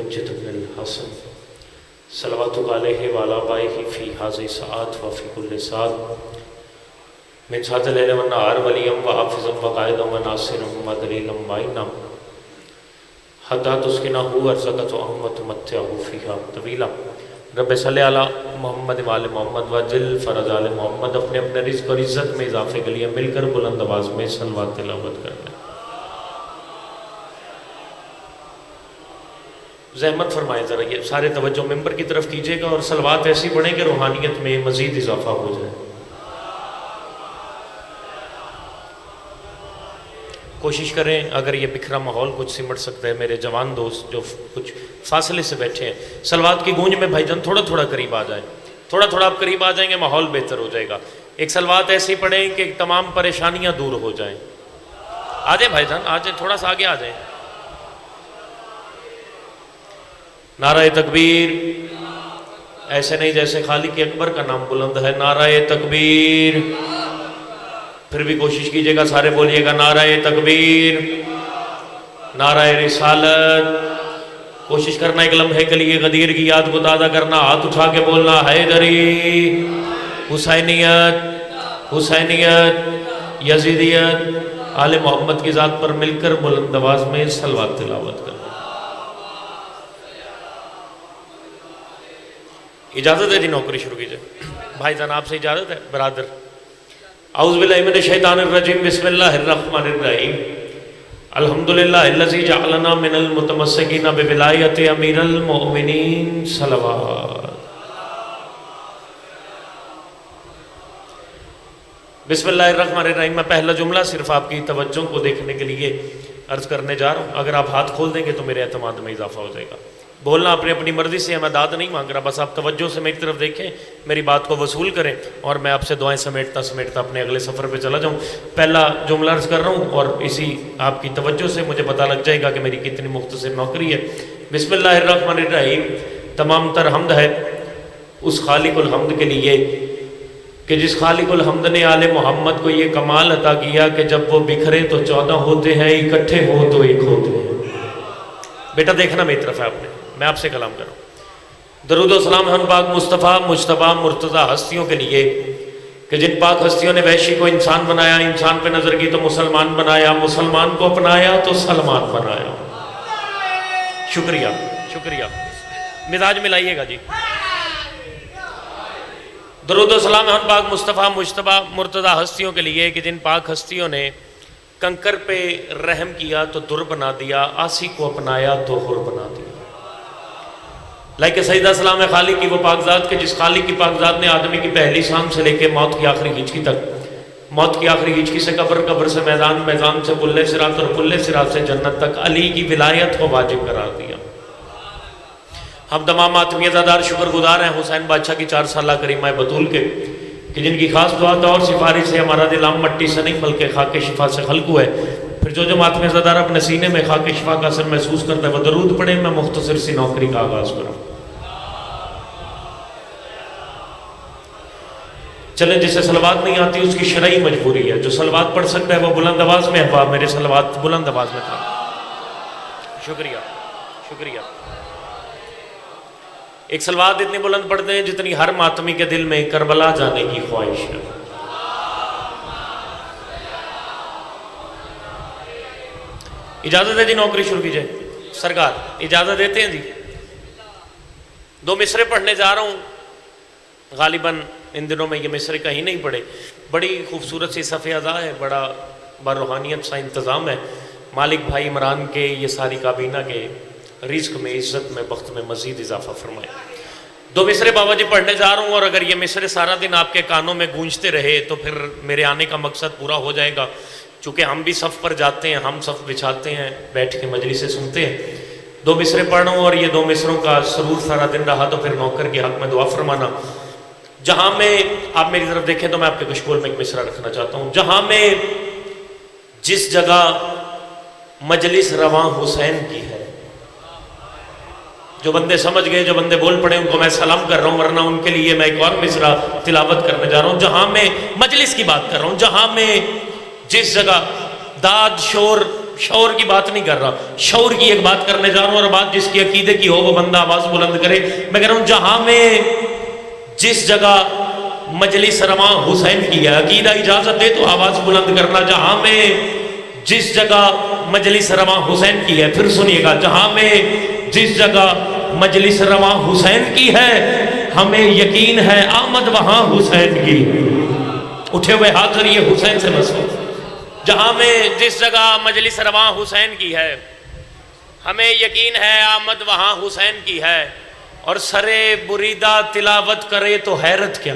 الحجة بن الحسن صلواتک علیہ وعلی آبائہ فی ھذہ ساعت وفی کل ساعت من ساعت اللیل والنہار ولیا وحافظا وقائدا وناصرا ودلیلا معینا حتی تسکنہ ارضک وتمتعہ فیہا طویلا۔ رب صلی علی محمد وآل محمد وجل فرج آل محمد۔ اپنے اپنے رزق اور عزت میں اضافے کے لیے مل کر بلند آواز میں صلوات تلاوت کرنا۔ زحمت فرمائیں ذرا یہ سارے توجہ ممبر کی طرف کیجیے گا اور صلوات ایسی پڑھیں کہ روحانیت میں مزید اضافہ ہو جائے۔ کوشش کریں اگر یہ بکھرا ماحول کچھ سمٹ سکتا ہے، میرے جوان دوست جو کچھ فاصلے سے بیٹھے ہیں، صلوات کی گونج میں بھائی جان تھوڑا تھوڑا قریب آ جائیں، تھوڑا تھوڑا آپ قریب آ جائیں گے ماحول بہتر ہو جائے گا۔ ایک صلوات ایسی پڑھیں کہ تمام پریشانیاں دور ہو جائیں۔ آ جائیں بھائی جان، آ جائیں، تھوڑا سا آگے آ جائیں۔ نعرہ تکبیر، ایسے نہیں جیسے خالق اکبر کا نام بلند ہے، نعرہ تکبیر۔ پھر بھی کوشش کیجئے گا، سارے بولیے گا نعرہ تکبیر، نعرہ رسالت۔ کوشش کرنا ایک لمحے کے لیے غدیر کی یاد کو تازہ کرنا، ہاتھ اٹھا کے بولنا حیدری، حسینیت، حسینیت، یزیدیت، آل محمد کی ذات پر مل کر بلند آواز میں صلوات تلاوت کرنا۔ اجازت ہے جی نوکری شروع کیجئے۔ بھائی جان آپ سے اجازت ہے برادر؟ اعوذ باللہ من الشیطان الرجیم، بسم اللہ الرحمن الرحیم۔ الحمدللہ الذی جعلنا من المتمسکین بولایت امیر المؤمنین، صلوات۔ بسم اللہ الرحمن الرحیم۔ میں پہلا جملہ صرف آپ کی توجہ کو دیکھنے کے لیے عرض کرنے جا رہا ہوں، اگر آپ ہاتھ کھول دیں گے تو میرے اعتماد میں اضافہ ہو جائے گا۔ بولنا اپنی اپنی مرضی سے ہے، میں داد نہیں مانگ رہا، بس آپ توجہ سے میری طرف دیکھیں، میری بات کو وصول کریں اور میں آپ سے دعائیں سمیٹتا سمیٹتا اپنے اگلے سفر پہ چلا جاؤں۔ پہلا جملہ عرض کر رہا ہوں اور اسی آپ کی توجہ سے مجھے پتہ لگ جائے گا کہ میری کتنی مختصر نوکری ہے۔ بسم اللہ الرحمن الرحیم۔ تمام تر حمد ہے اس خالق الحمد کے لیے کہ جس خالق الحمد نے آل محمد کو یہ کمال عطا کیا کہ جب وہ بکھرے تو 14 ہوتے ہیں، اکٹھے ہو تو ایک ہوتے ہیں۔ بیٹا دیکھنا میری طرف ہے، آپ نے، میں آپ سے کلام کر رہا ہوں۔ درود و سلام ہم پاک مصطفیٰ مجتبیٰ مرتضیٰ ہستیوں کے لیے کہ جن پاک ہستیوں نے وحشی کو انسان بنایا، انسان پہ نظر کی تو مسلمان بنایا، مسلمان کو اپنایا تو سلمان بنایا۔ شکریہ شکریہ، مزاج ملائیے گا جی۔ درود و سلام ہم پاک مصطفیٰ مجتبیٰ مرتضیٰ ہستیوں کے لیے کہ جن پاک ہستیوں نے کنکر پہ رحم کیا تو در بنا دیا، آسی کو اپنایا تو حر بنا دیا۔ لائک سجدہ سلام ہے خالق کی وہ پاک ذات کے جس خالق کی پاک ذات نے آدمی کی پہلی سانس سے لے کے موت کی آخری ہچکی تک، موت کی آخری ہچکی سے قبر، قبر سے میدان، میدان سے پلے صراط اور پلے صراط سے جنت تک علی کی ولایت کو واجب قرار دیا۔ ہم تمام آتمی عزادار شکر گزار ہیں حسین بادشاہ کی 4 سالہ کریمہ بطول کے کہ جن کی خاص دعا اور سفارش سے ہمارا دل عام مٹی سے نہیں بلکہ خاک شفا سے خلق ہوا ہے۔ پھر جو ماتم زدار اپنے سینے میں خاک شفا کا اثر محسوس کرتا ہے وہ درود پڑھے۔ میں مختصر سی نوکری کا آغاز کروں۔ چلیں جسے صلوات نہیں آتی اس کی شرعی مجبوری ہے، جو صلوات پڑھ سکتا ہے وہ بلند آواز میں احباب میرے صلوات بلند آواز میں تھا۔ شکریہ شکریہ۔ ایک صلوات اتنی بلند پڑھتے ہیں جتنی ہر ماتمی کے دل میں کربلا جانے کی خواہش ہے۔ اجازت ہے جی نوکری شروع کیجئے؟ سرکار اجازت دیتے ہیں جی؟ 2 مصرے پڑھنے جا رہا ہوں، غالباً ان دنوں میں یہ مصرے کہیں نہیں پڑھے۔ بڑی خوبصورت سی صف اعضاء ہے، بڑا بروحانیت سا انتظام ہے۔ مالک بھائی عمران کے یہ ساری کابینہ کے رزق میں، عزت میں، بخت میں مزید اضافہ فرمائے۔ 2 مصرے بابا جی پڑھنے جا رہا ہوں اور اگر یہ مصرے سارا دن آپ کے کانوں میں گونجتے رہے تو پھر میرے آنے کا مقصد پورا ہو جائے گا۔ چونکہ ہم بھی صف پر جاتے ہیں، ہم صف بچھاتے ہیں، بیٹھ کے مجلس سے سنتے ہیں۔ 2 مصرے پڑھ رہا ہوں اور یہ 2 مصروں کا سرور سارا دن رہا تو پھر نوکر کے حق میں دعا فرمانا۔ جہاں میں، آپ میری طرف دیکھیں تو میں آپ کے کشکول میں ایک مصرع رکھنا چاہتا ہوں۔ جہاں میں جس جگہ مجلس رواں حسین کی ہے، جو بندے سمجھ گئے، جو بندے بول پڑے ان کو میں سلام کر رہا ہوں، ورنہ ان کے لیے میں ایک اور مصرع تلاوت کرنے جا رہا ہوں۔ جہاں میں مجلس کی بات کر رہا ہوں، جہاں میں جس جگہ داد شور شعور کی بات نہیں کر رہا، شعور کی ایک بات کرنے جا رہا ہوں، اور بات جس کی عقیدے کی ہو وہ بندہ آواز بلند کرے۔ میں کہہ رہا ہوں جہاں میں جس جگہ مجلس رواں حسین کی ہے، عقیدہ اجازت دے تو آواز بلند کرنا، جہاں میں جس جگہ مجلس رواں حسین کی ہے، پھر سنیے گا، جہاں میں جس جگہ مجلس رواں حسین کی ہے ہمیں یقین ہے آمد وہاں حسین کی۔ اٹھے ہوئے ہاتھ ذریعے حسین سے مسئلہ، جہاں میں جس جگہ مجلس رواں حسین کی ہے ہمیں یقین ہے آمد وہاں حسین کی ہے، اور سرے بریدہ تلاوت کرے تو حیرت کیا،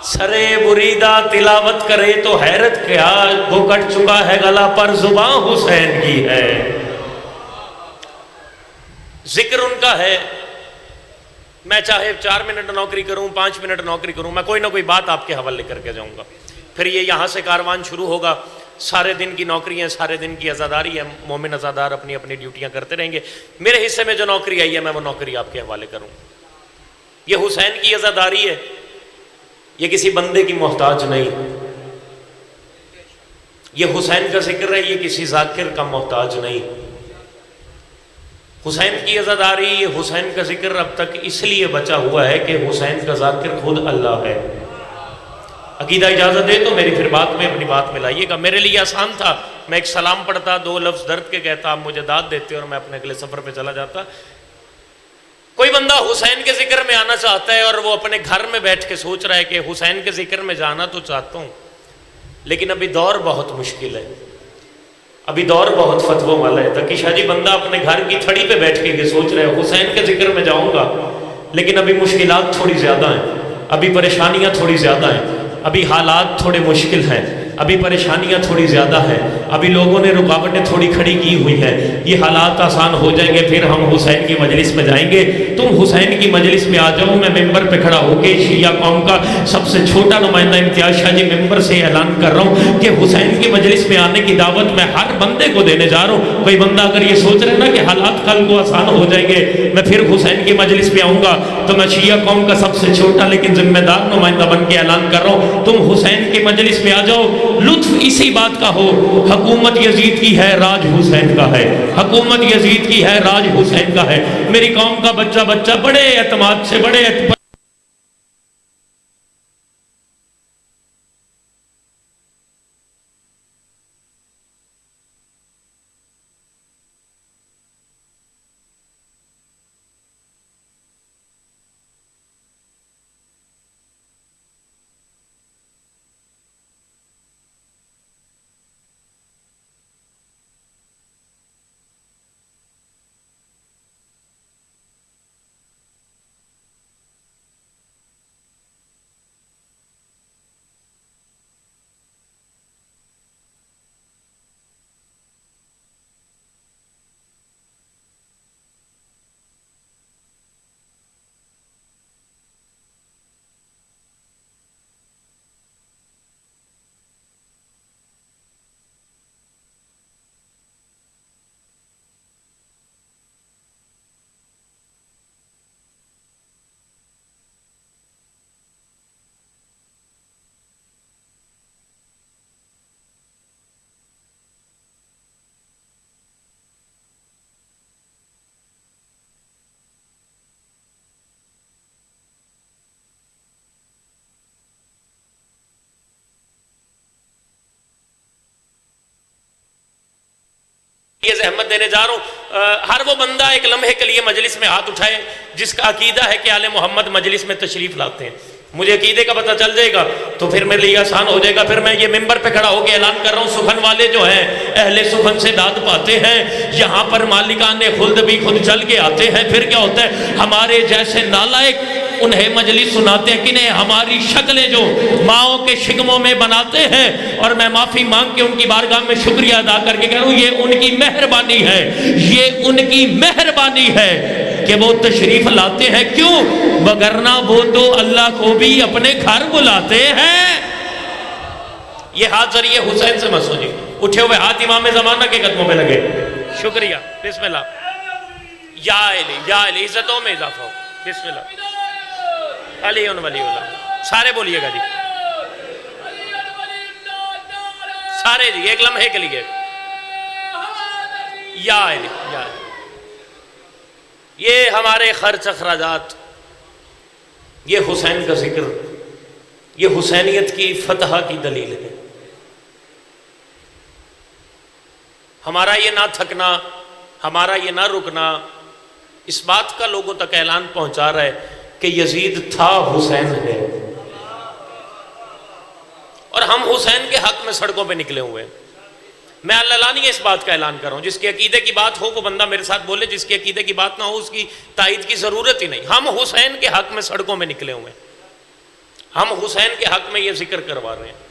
سرے بریدہ تلاوت کرے تو حیرت کیا، وہ کٹ چکا ہے گلا پر زباں حسین کی ہے۔ ذکر ان کا ہے، میں چاہے 4 منٹ نوکری کروں، 5 منٹ نوکری کروں، میں کوئی نہ کوئی بات آپ کے حوالے کر کے جاؤں گا، پھر یہ یہاں سے کاروان شروع ہوگا۔ سارے دن کی نوکری ہے، سارے دن کی عزاداری ہے، مومن عزادار اپنی اپنی ڈیوٹیاں کرتے رہیں گے، میرے حصے میں جو نوکری آئی ہے میں وہ نوکری آپ کے حوالے کروں۔ یہ حسین کی عزاداری ہے، یہ کسی بندے کی محتاج نہیں، یہ حسین کا ذکر ہے، یہ کسی ذاکر کا محتاج نہیں۔ حسین کی عزاداری، حسین کا ذکر اب تک اس لیے بچا ہوا ہے کہ حسین کا ذاکر خود اللہ ہے۔ عقیدہ اجازت دے تو میری پھر بات میں اپنی بات میں لائیے گا۔ میرے لیے آسان تھا، میں ایک سلام پڑھتا، 2 لفظ درد کے کہتا، آپ مجھے داد دیتے اور میں اپنے اگلے سفر پہ چلا جاتا۔ کوئی بندہ حسین کے ذکر میں آنا چاہتا ہے اور وہ اپنے گھر میں بیٹھ کے سوچ رہا ہے کہ حسین کے ذکر میں جانا تو چاہتا ہوں لیکن ابھی دور بہت مشکل ہے، ابھی دور بہت فتووں والا ہے، تاکہ شاہ جی بندہ اپنے گھر کی تھڑی پہ بیٹھ کے سوچ رہے ہیں حسین کے ذکر میں جاؤں گا لیکن ابھی مشکلات تھوڑی زیادہ ہیں، ابھی پریشانیاں تھوڑی زیادہ ہیں، ابھی حالات تھوڑے مشکل ہیں، ابھی پریشانیاں تھوڑی زیادہ ہیں، ابھی لوگوں نے رکاوٹیں تھوڑی کھڑی کی ہوئی ہیں، یہ حالات آسان ہو جائیں گے پھر ہم حسین کی مجلس میں جائیں گے۔ تم حسین کی مجلس میں آ جاؤ، میں ممبر پہ کھڑا ہو کے شیعہ قوم کا سب سے چھوٹا نمائندہ امتیاز شاہ جی ممبر سے اعلان کر رہا ہوں کہ حسین کی مجلس میں آنے کی دعوت میں ہر بندے کو دینے جا رہا ہوں۔ کوئی بندہ اگر یہ سوچ رہے نا کہ حالات کل کو آسان ہو جائیں گے میں پھر حسین کی مجلس میں آؤں گا، تو میں شیعہ قوم کا سب سے چھوٹا لیکن ذمہ دار نمائندہ بن کے اعلان کر رہا ہوں، تم حسین کی مجلس میں آ جاؤ۔ لطف اسی بات کا ہو، حکومت یزید کی ہے راج حسین کا ہے، حکومت یزید کی ہے راج حسین کا ہے۔ میری قوم کا بچہ بچہ بڑے اعتماد سے بڑے یہ زحمت دینے جا رہا ہوں۔ ہر وہ بندہ ایک لمحے کے لیے مجلس میں ہاتھ اٹھائے جس کا عقیدہ ہے کہ آل محمد مجلس میں تشریف لاتے ہیں، مجھے عقیدے کا پتہ چل جائے گا تو پھر میرے لیے آسان ہو جائے گا۔ پھر میں یہ ممبر پہ کھڑا ہو کے اعلان کر رہا ہوں، سخن والے جو ہیں اہل سخن سے داد پاتے ہیں، یہاں پر مالکان خلد بھی خود چل کے آتے ہیں۔ پھر کیا ہوتا ہے، ہمارے جیسے نالائق انہیں مجلس سناتے ہیں، کنہیں ہماری شکلیں جو ماؤں کے شکموں میں بناتے ہیں، اور میں معافی مانگ کے ان کی بارگاہ میں شکریہ ادا کر کے کہہ رہا ہوں یہ ان کی مہربانی ہے، یہ ان کی مہربانی ہے کہ وہ تشریف لاتے ہیں۔ کیوں؟ وگرنہ وہ تو اللہ کو بھی اپنے گھر بلاتے ہیں۔ یہ ہاتھ ذریعے حسین سے مسو جی، اٹھے ہوئے ہاتھ امام زمانہ کے قدموں پہ لگے، شکریہ، بسم اللہ، یا علی یا علی، عزتوں میں اضافہ ہو، بسم اللہ، علی ولی اللہ، سارے بولیے گا جی، سارے جی ایک لمحے کے لیے، یا علی یا علی۔ یہ ہمارے خرچ اخراجات، یہ حسین کا ذکر، یہ حسینیت کی فتح کی دلیل ہے۔ ہمارا یہ نہ تھکنا، ہمارا یہ نہ رکنا اس بات کا لوگوں تک اعلان پہنچا رہا ہے کہ یزید تھا، حسین ہے، اور ہم حسین کے حق میں سڑکوں پہ نکلے ہوئے ہیں۔ میں علانیہ اس بات کا اعلان کر رہا ہوں، جس کے عقیدے کی بات ہو وہ بندہ میرے ساتھ بولے، جس کے عقیدے کی بات نہ ہو اس کی تائید کی ضرورت ہی نہیں۔ ہم حسین کے حق میں سڑکوں میں نکلے ہوئے ہیں، ہم حسین کے حق میں یہ ذکر کروا رہے ہیں،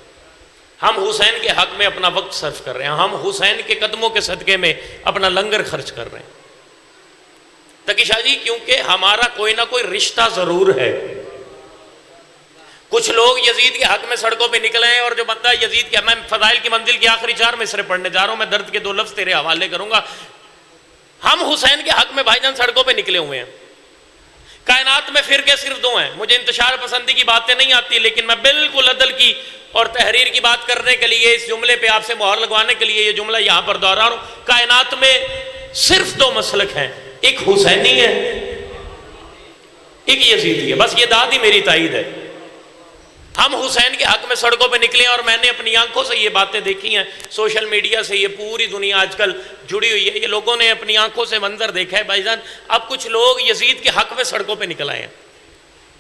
ہم حسین کے حق میں اپنا وقت صرف کر رہے ہیں، ہم حسین کے قدموں کے صدقے میں اپنا لنگر خرچ کر رہے ہیں۔ تقی شاہ جی، کیونکہ ہمارا کوئی نہ کوئی رشتہ ضرور ہے۔ کچھ لوگ یزید کے حق میں سڑکوں پہ نکلے ہیں، اور جو بندہ یزید کے، میں فضائل کی منزل کی آخری 4 مصرے پڑھنے جا رہا ہوں، میں درد کے 2 لفظ تیرے حوالے کروں گا۔ ہم حسین کے حق میں بھائی جان سڑکوں پہ نکلے ہوئے ہیں۔ کائنات میں فرقے صرف 2 ہیں، مجھے انتشار پسندی کی باتیں نہیں آتی، لیکن میں بالکل عدل کی اور تحریر کی بات کرنے کے لیے، اس جملے پہ آپ سے مہر لگوانے کے لیے یہ جملہ یہاں پر دہرا رہا ہوں۔ کائنات میں صرف 2 مسلک ہیں، ایک حسینی ہے، ایک یزیدی ہے، بس یہ داد ہی میری تائید ہے۔ ہم حسین کے حق میں سڑکوں پہ نکلے ہیں، اور میں نے اپنی آنکھوں سے یہ باتیں دیکھی ہیں، سوشل میڈیا سے یہ پوری دنیا آج کل جڑی ہوئی ہے، یہ لوگوں نے اپنی آنکھوں سے منظر دیکھا ہے بھائی جان۔ اب کچھ لوگ یزید کے حق میں سڑکوں پہ نکل آئے ہیں،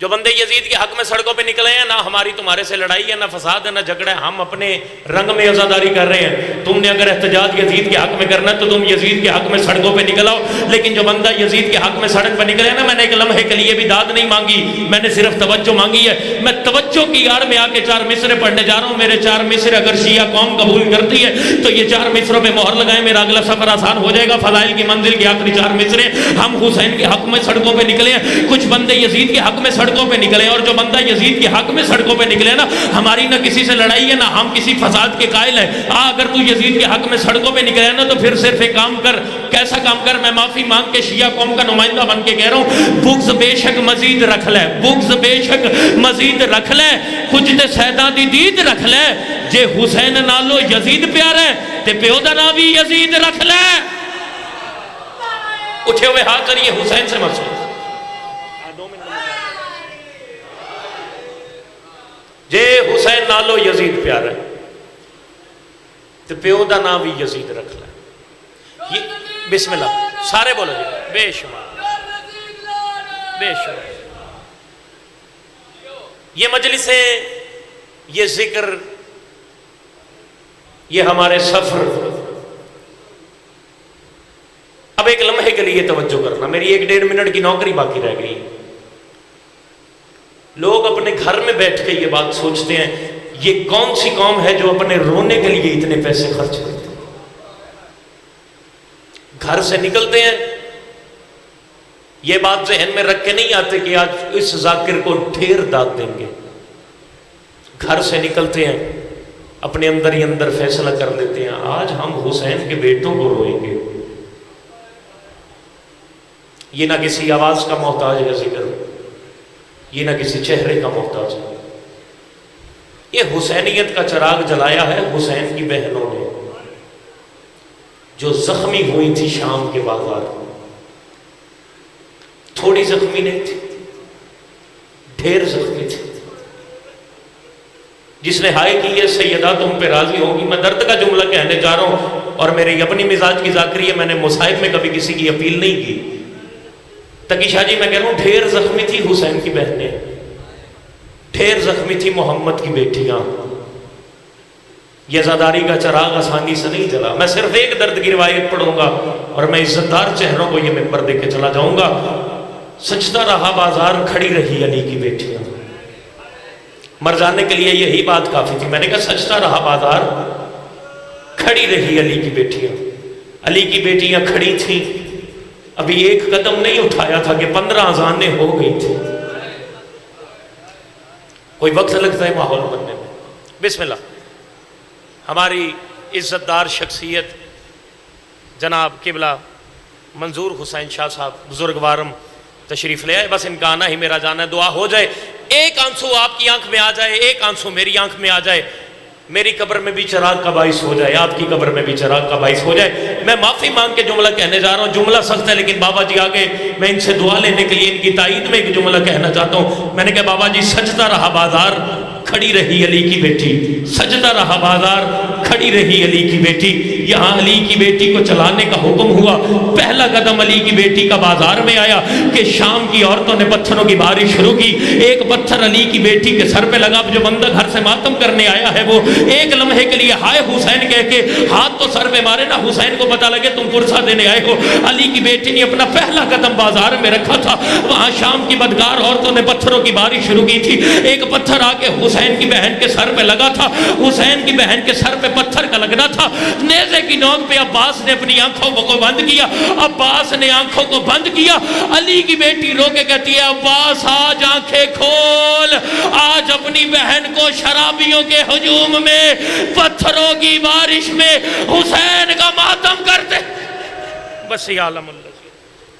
جو بندے یزید کے حق میں سڑکوں پہ نکلے ہیں، نہ ہماری تمہارے سے لڑائی ہے، نہ فساد ہے، نہ جھگڑا ہے، ہم اپنے رنگ میں عزاداری کر رہے ہیں۔ تم نے اگر احتجاج یزید کے حق میں کرنا ہے تو تم یزید کے حق میں سڑکوں پہ نکل آؤ، لیکن جو بندہ یزید کے حق میں سڑک پہ نکلے نا، میں نے ایک لمحے کے لیے بھی داد نہیں مانگی، میں نے صرف توجہ مانگی ہے۔ میں توجہ کی آڑ میں آ کے 4 مصرے پڑھنے جا رہا ہوں۔ میرے 4 مصرے اگر شیعہ قوم قبول کرتی ہے تو یہ 4 مصروں پہ مہر لگائیں، میرا اگلا سفر آسان ہو جائے گا۔ فضائل کی منزل کے آخری 4 مصرے، ہم حسین کے حق میں سڑکوں پہ نکلے ہیں، کچھ بندے یزید کے حق میں سڑکوں پہ نکلے ہیں، اور جو بندہ یزید کے حق میں سڑکوں پہ نکلے نا، ہماری نہ کسی سے لڑائی ہے، نہ ہم کسی فساد کے قائل ہیں۔ اگر تو یزید کے حق میں سڑکوں پہ نکلے نا تو پھر صرف ایک کام کر، کیسا کام کر، میں معافی مانگ کے شیعہ قوم کا نمائندہ بن کے کہہ رہا ہوں، بغض بے شک مزید رکھ لے، بغض بے شک مزید رکھ لے، کچھ تے سیدہ دی دید رکھ لے، جے حسین نالو یزید پیار ہے تے پیو دا نام بھی یزید رکھ لے۔ اٹھے ہوئے ہاتھ کریے حسین سے مسئلہ، جے حسین نالو یزید پیار ہے تو پیو دا نام بھی یزید رکھ لے۔ یہ بسم اللہ سارے بولو جی، بے شمار بے شمار۔ یہ مجلس ہے، یہ ذکر، یہ ہمارے سفر۔ اب ایک لمحے کے لیے توجہ کرنا، میری 1-1.5 منٹ کی نوکری باقی رہ گئی۔ لوگ اپنے گھر میں بیٹھ کے یہ بات سوچتے ہیں، یہ کون سی قوم ہے جو اپنے رونے کے لیے اتنے پیسے خرچ کرتے ہیں؟ گھر سے نکلتے ہیں، یہ بات ذہن میں رکھ کے نہیں آتے کہ آج اس ذاکر کو ڈھیر داد دیں گے۔ گھر سے نکلتے ہیں، اپنے اندر ہی اندر فیصلہ کر لیتے ہیں، آج ہم حسین کے بیٹوں کو روئیں گے۔ یہ نہ کسی آواز کا محتاج ہے ذکر، یہ نہ کسی چہرے کا محتاج ہے، یہ حسینیت کا چراغ جلایا ہے حسین کی بہنوں نے، جو زخمی ہوئی تھی شام کے بازار میں۔ تھوڑی زخمی نہیں تھی، ڈھیر زخمی تھی۔ جس نے ہائے کی ہے سیدہ تم پہ راضی ہوگی۔ میں درد کا جملہ کہنے جا رہا ہوں، اور میری اپنی مزاج کی ذاکری ہے، میں نے مصائب میں کبھی کسی کی اپیل نہیں کی۔ تقی شاہ جی میں کہہ رہا ہوں، ڈھیر زخمی تھی حسین کی بہنیں، ڈھیر زخمی تھی محمد کی بیٹیاں۔ یہ عزاداری کا چراغ آسانی سے نہیں جلا۔ میں صرف ایک درد کی روایت پڑھوں گا اور میں عزتدار چہروں کو یہ ممبر دے کے چلا جاؤں گا۔ سجدہ رہا بازار، کھڑی رہی علی کی بیٹیاں۔ مر جانے کے لیے یہی بات کافی تھی۔ میں نے کہا سجدہ رہا بازار، کھڑی رہی علی کی بیٹیاں۔ علی کی بیٹیاں کھڑی تھیں، ابھی ایک قدم نہیں اٹھایا تھا کہ 15 اذانیں ہو گئی تھی۔ کوئی وقت لگتا ہے ماحول بننے میں۔ بسم اللہ۔ ہماری عزتدار شخصیت جناب قبلہ منظور حسین شاہ صاحب بزرگوارم تشریف لے آئے۔ بس ان کا آنا ہی میرا جانا ہے، دعا ہو جائے، ایک آنسو آپ کی آنکھ میں آ جائے، ایک آنسو میری آنکھ میں آ جائے، میری قبر میں بھی چراغ کا باعث ہو جائے، آپ کی قبر میں بھی چراغ کا باعث ہو جائے۔ میں معافی مانگ کے جملہ کہنے جا رہا ہوں، جملہ سخت ہے لیکن بابا جی آگے میں ان سے دعا لینے کے لیے ان کی تائید میں ایک جملہ کہنا چاہتا ہوں۔ میں نے کہا بابا جی سجدہ رہا بازار کھڑی رہی علی کی بیٹی، سجدہ رہا بازار کھڑی رہی علی کی بیٹی۔ یہاں علی کی بیٹی کو چلانے کا حکم ہوا، پہلا قدم علی کی بیٹی کا بازار میں آیا کہ شام کی عورتوں نے پتھروں کی بارش شروع کی۔ ایک پتھر علی کی بیٹی کے سر پہ لگا، جو بندہ گھر سے ماتم کرنے آیا ہے وہ ایک لمحے کے لیے ہائے حسین کہہ کے ہاتھ تو سر پہ مارے نا، حسین کو پتہ لگے تم پرسہ دینے آئے ہو۔ علی کی بیٹی نے اپنا پہلا قدم بازار میں رکھا تھا، وہاں شام کی بدکار عورتوں نے پتھروں کی بارش شروع کی تھی۔ ایک پتھر آ کے حسین کی بہن کے سر پہ لگا تھا، حسین کی بہن کے سر پہ پتھر کا لگنا تھا۔ نیزے کی نوک پہ عباس نے اپنی آنکھوں کو بند کیا، عباس نے آنکھوں کو بند کیا۔ علی کی بیٹی رو کے کہتی ہے عباس آج آنکھیں کھول، آج اپنی بہن کو شرابیوں کے ہجوم میں پتھروں کی بارش میں حسین کا ماتم کرتے۔ بس یا عالم اللہ۔